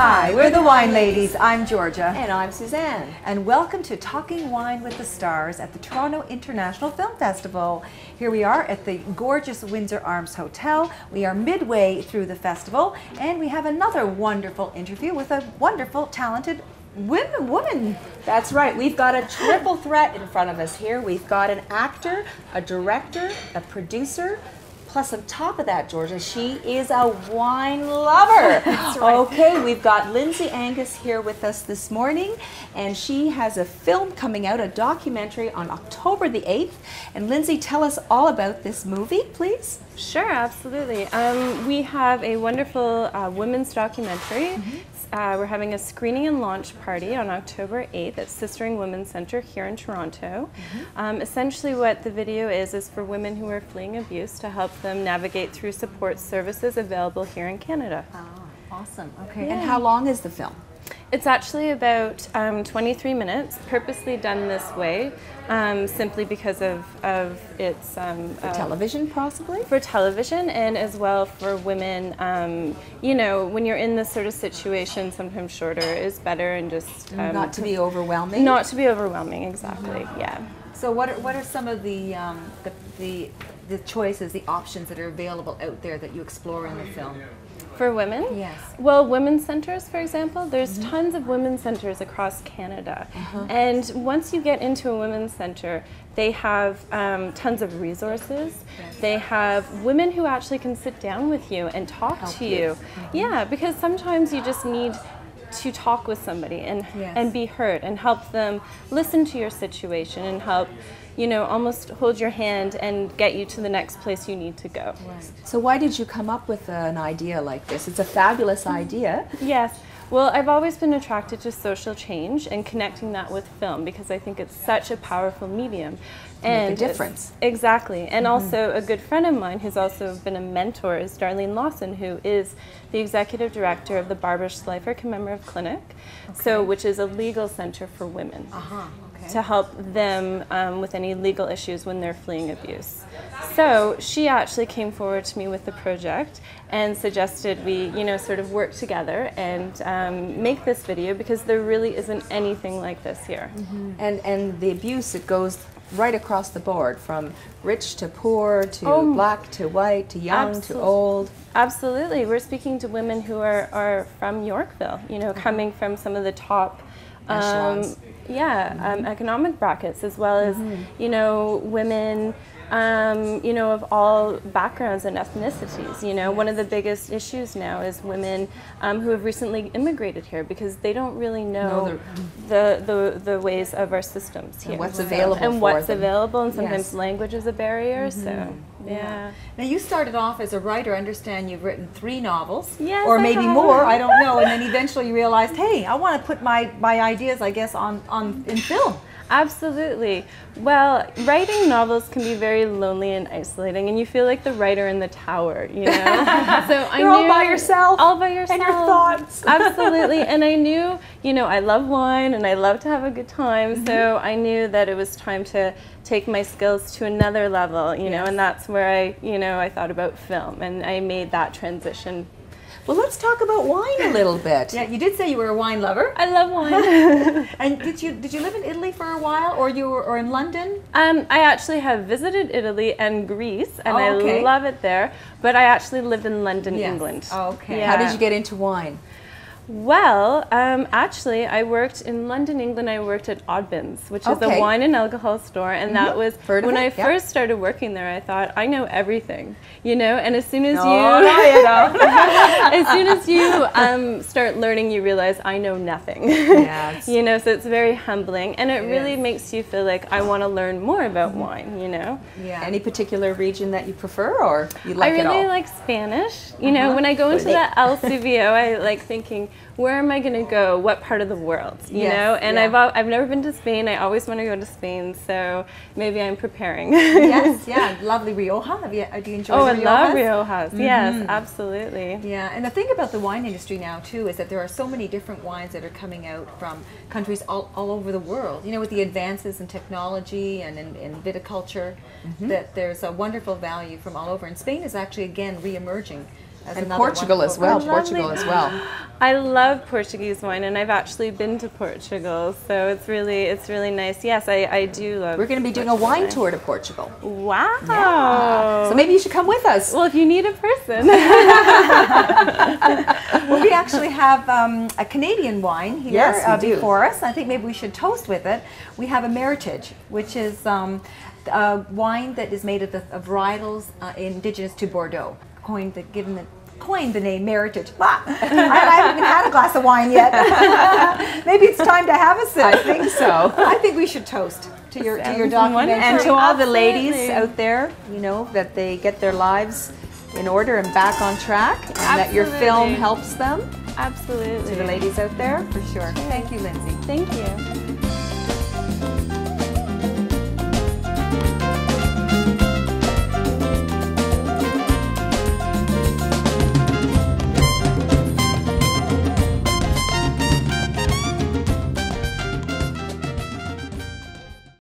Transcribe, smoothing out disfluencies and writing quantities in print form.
Hi, we're the Wine Ladies. I'm Georgia. And I'm Suzanne. And welcome to Talking Wine with the Stars at the Toronto International Film Festival. Here we are at the gorgeous Windsor Arms Hotel. We are midway through the festival, and we have another wonderful interview with a wonderful, talented woman. That's right. We've got a triple threat in front of us here. We've got an actor, a director, a producer, plus on top of that, Georgia, she is a wine lover. That's right. Okay, we've got Lindsay Angus here with us this morning, and she has a film coming out, a documentary on October the 8th. And Lindsay, tell us all about this movie, please. Sure, absolutely. We have a wonderful women's documentary. We're having a screening and launch party on October 8th at Sistering Women's Centre here in Toronto. Essentially what the video is for women who are fleeing abuse to help them navigate through support services available here in Canada. Oh, awesome. Okay. And how long is the film? It's actually about 23 minutes, purposely done this way, simply because of its... For television, possibly? For television, and as well for women. You know, when you're in this sort of situation, sometimes shorter is better, and just... not to be overwhelming? Not to be overwhelming, exactly, yeah. So what are some of the choices, the options that are available out there that you explore in the film? For women? Yes. Well, women's centers, for example, there's tons of women's centers across Canada. And once you get into a women's center, they have tons of resources. Yes. They have women who actually can sit down with you and talk to you. Yeah, because sometimes you just need to talk with somebody and be heard and help them listen to your situation and help, you know, almost hold your hand and get you to the next place you need to go. Right. So why did you come up with an idea like this? It's a fabulous idea. Yes. Well, I've always been attracted to social change and connecting that with film because I think it's such a powerful medium. And make a difference. Exactly. And also a good friend of mine who's also been a mentor is Darlene Lawson, who is the executive director of the Barbara Schleifer Commemorative Clinic, which is a legal center for women. To help them with any legal issues when they're fleeing abuse. So she actually came forward to me with the project and suggested we, you know, sort of work together and make this video because there really isn't anything like this here. And the abuse, it goes right across the board, from rich to poor, to black to white, to young to old. Absolutely. We're speaking to women who are from Yorkville, you know, coming from some of the top economic brackets, as well as, you know, women, you know, of all backgrounds and ethnicities. You know, one of the biggest issues now is women who have recently immigrated here because they don't really know the ways of our systems here. And what's available and for what's them. available, and sometimes language is a barrier, so... Yeah. Now you started off as a writer. I understand you've written 3 novels, yes, or maybe more. I don't know. And then eventually you realized, hey, I want to put my ideas, I guess, in film. Absolutely. Well, writing novels can be very lonely and isolating, and you feel like the writer in the tower, you know? So You're all by yourself. All by yourself. And your thoughts. Absolutely. And I knew, you know, I love wine and I love to have a good time, so I knew that it was time to take my skills to another level, you know, and that's where I thought about film, and I made that transition. Well, let's talk about wine a little bit. Yeah, you did say you were a wine lover. I love wine. And did you live in Italy for a while, or in London? I actually have visited Italy and Greece, and I love it there. But I actually lived in London, England. Okay. Yeah. How did you get into wine? Well, actually, I worked in London, England. I worked at Oddbins, which is a wine and alcohol store, and that was when I first started working there. I thought, I know everything, you know. And as soon as you start learning, you realize I know nothing. You know, so it's very humbling, and it really makes you feel like I want to learn more about wine. You know. Yeah. Any particular region that you prefer, or you like it all? I really like Spanish. You know, when I go into the El Cuvio, I like thinking, where am I going to go? What part of the world? You know? And I've never been to Spain. I always want to go to Spain, so maybe I'm preparing. Lovely Rioja. Do you enjoy Riojas? I love Riojas. Yes, absolutely. Yeah, and the thing about the wine industry now too is that there are so many different wines that are coming out from countries all over the world. You know, with the advances in technology and in viticulture, that there's a wonderful value from all over. And Spain is actually again re-emerging And Portugal as well. Portugal as well. I love Portuguese wine, and I've actually been to Portugal, so it's really nice. Yes, I do love. We're going to be doing a wine tour to Portugal. Wow! Yeah. So maybe you should come with us. Well, if you need a person. Well, we actually have a Canadian wine here before us. I think maybe we should toast with it. We have a Meritage, which is a wine that is made of the varietals indigenous to Bordeaux, coined the name Meritage. I haven't even had a glass of wine yet. Maybe it's time to have a sip. I think so. I think we should toast to your documentary. And to all the ladies out there, you know, that they get their lives in order and back on track, and that your film helps them. Absolutely. To the ladies out there. For sure. Thank you, Lindsay. Thank you.